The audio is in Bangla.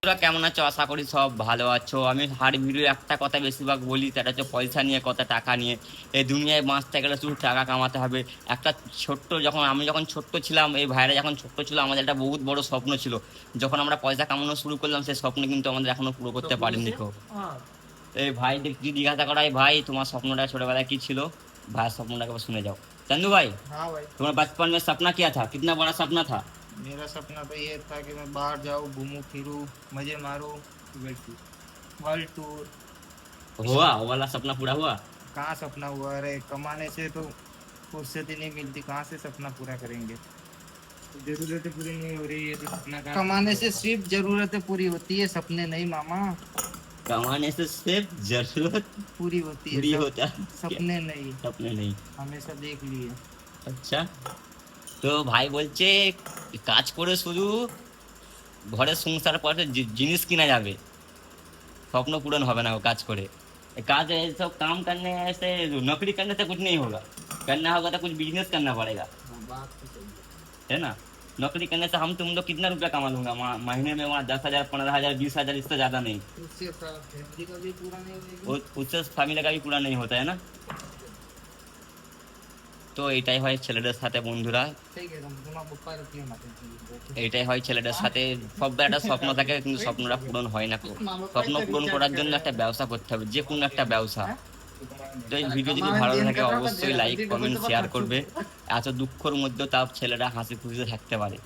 তোরা কেমন আছো? আশা করি সব ভালো আছো। আমি হার ভিডিও একটা কথা বেশিরভাগ বলি, সেটা হচ্ছে পয়সা নিয়ে কথা, টাকা নিয়ে। এই দুনিয়ায় বাঁচতে গেলে শুধু টাকা কামাতে হবে। একটা আমি যখন ছোট্ট ছিলাম, এই ভাইরা যখন ছোট্ট ছিল, আমাদের একটা বহুত বড় স্বপ্ন ছিল। যখন আমরা পয়সা কামানো শুরু করলাম, সেই স্বপ্ন কিন্তু আমাদের এখনো পুরো করতে পারিনি কেউ। এই ভাই যদি জিজ্ঞাসা করাই, ভাই তোমার স্বপ্নটা ছোটবেলায় কি ছিল, ভাইয়ের স্বপ্নটাকে একবার শুনে যাও। चंदू भाई, हाँ भाई। तुम्हारा बचपन में सपना क्या था? कितना बड़ा सपना था? मेरा सपना तो ये था कि मैं बाहर जाऊँ, घूमूं फिरूं, मजे मारूं। World tour. हुआ वो वाला सपना पूरा हुआ? कहाँ सपना हुआ? अरे कमाने से तो फुर्सत ही नहीं मिलती, कहाँ से सपना पूरा करेंगे। जरूरतें पूरी नहीं हो रही है तो सपना कहाँ कमाने से सिर्फ जरूरतें पूरी होती है, सपने नहीं मामा। कमाने से सिर्फ जरूरत पूरी होती है पूरी होता है, सपने नहीं। सपने नहीं। हमेशा देख लिए। আচ্ছা, তো ভাই বলছে কাজ করে শুধু ঘরের সংসার পরে জিনিস কিনা যাবে, স্বপ্ন পূরণ হবে না। वो काज करे काज सब काम करने से, नौकरी करने से कुछ नहीं होगा। करना होगा तो कुछ बिजनेस करना पड़ेगा, बात तो सही है ना। नौकरी करने से हम तुम लोग कितना रुपया कमा लूंगा महीने में? वहाँ 10,000, 15,000, 20,000, इससे ज्यादा नहीं। है। उससे फैमिली का भी पूरा नहीं होगा। उससे फैमिली का भी पूरा नहीं होता है ना। তো এটাই হয় ছেলেদের সাথে বন্ধুরা, ठीक है, तुम्हारा बुप्पा रखी है माता जी। এটাই হয় ছেলেদের সাথে। সব একটা স্বপ্ন থাকে, কিন্তু স্বপ্নটা পূরণ হয় না। স্বপ্ন পূরণ করার জন্য একটা ব্যবসা করতে হবে, যে কোনো একটা ব্যবসা। তো এই ভিডিও যদি ভালো লাগে অবশ্যই লাইক, কমেন্ট, শেয়ার করবে। এত দুঃখের মধ্যেও তাও ছেলেরা হাসি খুশিতে থাকতে পারে।